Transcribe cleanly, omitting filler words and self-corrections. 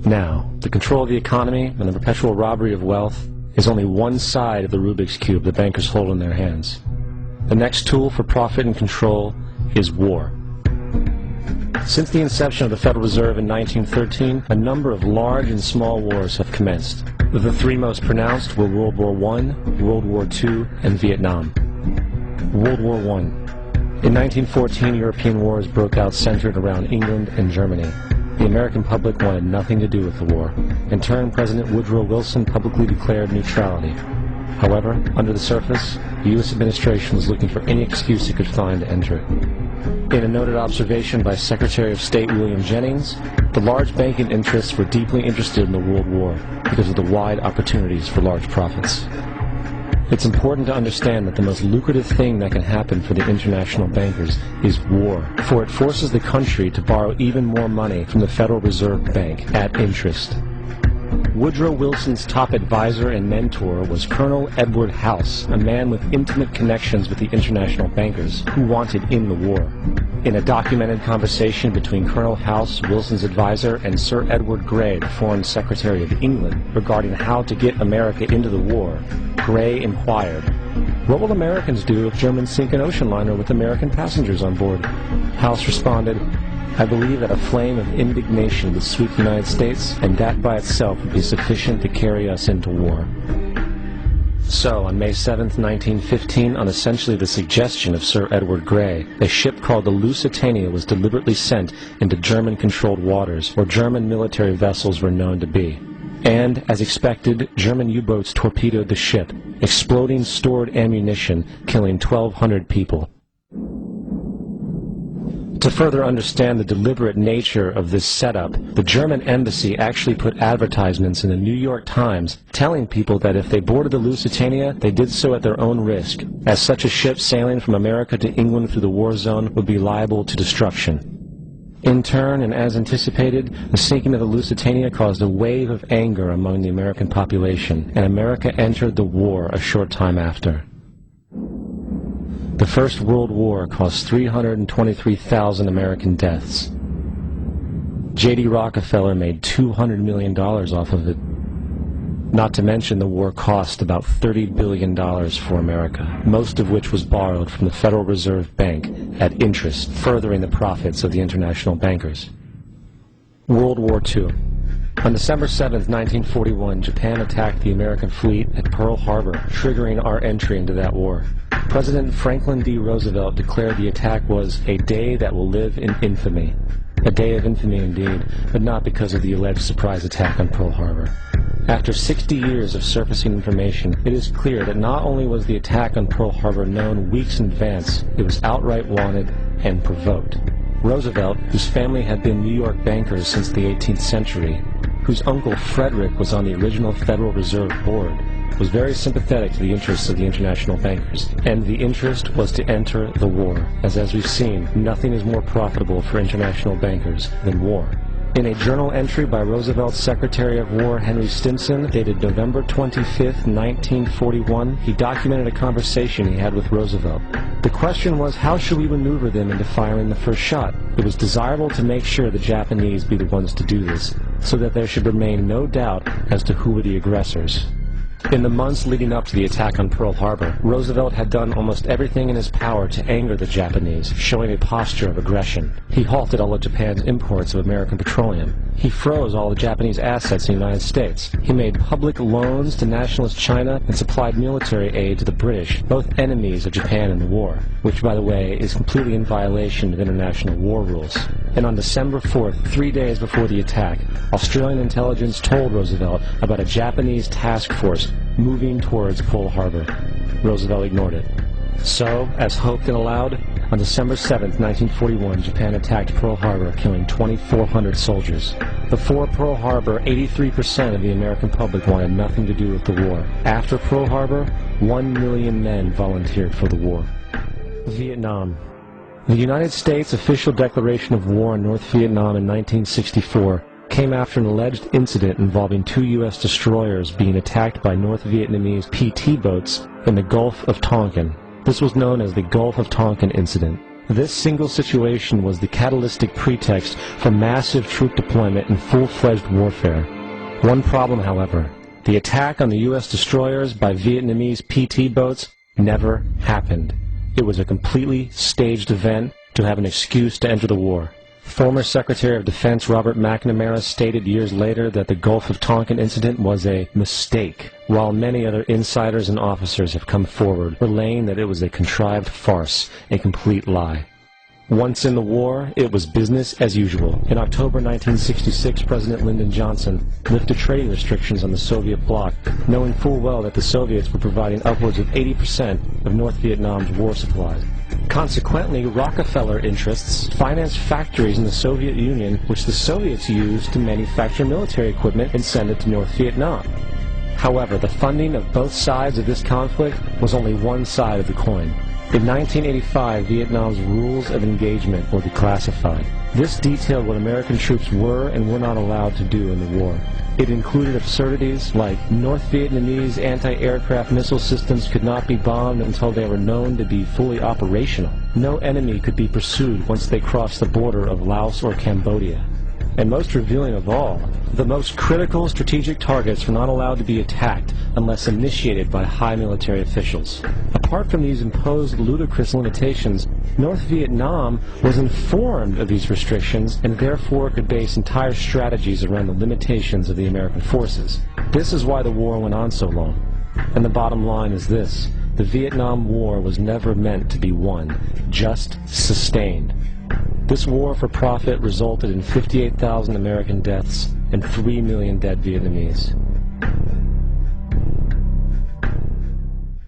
Now, the control of the economy and the perpetual robbery of wealth is only one side of the Rubik's Cube the bankers hold in their hands. The next tool for profit and control is war. Since the inception of the Federal Reserve in 1913, a number of large and small wars have commenced. The three most pronounced were World War I, World War II, and Vietnam. World War I. In 1914, European wars broke out centered around England and Germany. The American public wanted nothing to do with the war. In turn, President Woodrow Wilson publicly declared neutrality. However, under the surface, the U.S. administration was looking for any excuse it could find to enter it. In a noted observation by Secretary of State William Jennings, the large banking interests were deeply interested in the World War because of the wide opportunities for large profits. It's important to understand that the most lucrative thing that can happen for the international bankers is war, for it forces the country to borrow even more money from the Federal Reserve Bank at interest. Woodrow Wilson's top advisor and mentor was Colonel Edward House, a man with intimate connections with the international bankers who wanted in the war. In a documented conversation between Colonel House, Wilson's advisor, and Sir Edward Grey, the Foreign Secretary of England, regarding how to get America into the war, Grey inquired, "What will Americans do if Germans sink an ocean liner with American passengers on board?" House responded, "I believe that a flame of indignation would sweep the United States, and that by itself would be sufficient to carry us into war." So, on May 7, 1915, on essentially the suggestion of Sir Edward Grey, a ship called the Lusitania was deliberately sent into German-controlled waters, where German military vessels were known to be. And, as expected, German U-boats torpedoed the ship, exploding stored ammunition, killing 1,200 people. To further understand the deliberate nature of this setup, the German embassy actually put advertisements in the New York Times telling people that if they boarded the Lusitania, they did so at their own risk, as such a ship sailing from America to England through the war zone would be liable to destruction. In turn, and as anticipated, the sinking of the Lusitania caused a wave of anger among the American population, and America entered the war a short time after. The First World War cost 323,000 American deaths. J.D. Rockefeller made $200 million off of it. Not to mention the war cost about $30 billion for America, most of which was borrowed from the Federal Reserve Bank at interest, furthering the profits of the international bankers. World War II. On December 7, 1941, Japan attacked the American fleet at Pearl Harbor, triggering our entry into that war. President Franklin D. Roosevelt declared the attack was a day that will live in infamy. A day of infamy indeed, but not because of the alleged surprise attack on Pearl Harbor. After 60 years of surfacing information, it is clear that not only was the attack on Pearl Harbor known weeks in advance, it was outright wanted and provoked. Roosevelt, whose family had been New York bankers since the 18th century, whose uncle Frederick was on the original Federal Reserve Board, was very sympathetic to the interests of the international bankers, and the interest was to enter the war, as we've seen, nothing is more profitable for international bankers than war. In a journal entry by Roosevelt's Secretary of War Henry Stimson, dated November 25, 1941, he documented a conversation he had with Roosevelt. The question was, how should we maneuver them into firing the first shot? It was desirable to make sure the Japanese be the ones to do this, so that there should remain no doubt as to who were the aggressors. In the months leading up to the attack on Pearl Harbor, Roosevelt had done almost everything in his power to anger the Japanese, showing a posture of aggression. He halted all of Japan's imports of American petroleum. He froze all the Japanese assets in the United States. He made public loans to nationalist China and supplied military aid to the British, both enemies of Japan in the war, which, by the way, is completely in violation of international war rules. And on December 4th, 3 days before the attack, Australian intelligence told Roosevelt about a Japanese task force moving towards Pearl Harbor. Roosevelt ignored it. So, as hoped and allowed, on December 7, 1941, Japan attacked Pearl Harbor, killing 2,400 soldiers. Before Pearl Harbor, 83% of the American public wanted nothing to do with the war. After Pearl Harbor, 1 million men volunteered for the war. Vietnam. The United States' official declaration of war on North Vietnam in 1964 came after an alleged incident involving 2 U.S. destroyers being attacked by North Vietnamese PT boats in the Gulf of Tonkin. This was known as the Gulf of Tonkin Incident. This single situation was the catalytic pretext for massive troop deployment and full-fledged warfare. One problem, however, the attack on the U.S. destroyers by Vietnamese PT boats never happened. It was a completely staged event to have an excuse to enter the war. Former Secretary of Defense Robert McNamara stated years later that the Gulf of Tonkin incident was a mistake, while many other insiders and officers have come forward, relaying that it was a contrived farce, a complete lie. Once in the war, it was business as usual. In October 1966, President Lyndon Johnson lifted trading restrictions on the Soviet bloc, knowing full well that the Soviets were providing upwards of 80% of North Vietnam's war supplies. Consequently, Rockefeller interests financed factories in the Soviet Union, which the Soviets used to manufacture military equipment and send it to North Vietnam. However, the funding of both sides of this conflict was only one side of the coin. In 1985, Vietnam's rules of engagement were declassified. This detailed what American troops were and were not allowed to do in the war. It included absurdities like North Vietnamese anti-aircraft missile systems could not be bombed until they were known to be fully operational. No enemy could be pursued once they crossed the border of Laos or Cambodia. And most revealing of all, the most critical strategic targets were not allowed to be attacked unless initiated by high military officials. Apart from these imposed ludicrous limitations, North Vietnam was informed of these restrictions and therefore could base entire strategies around the limitations of the American forces. This is why the war went on so long. And the bottom line is this: the Vietnam War was never meant to be won, just sustained. This war for profit resulted in 58,000 American deaths and 3 million dead Vietnamese.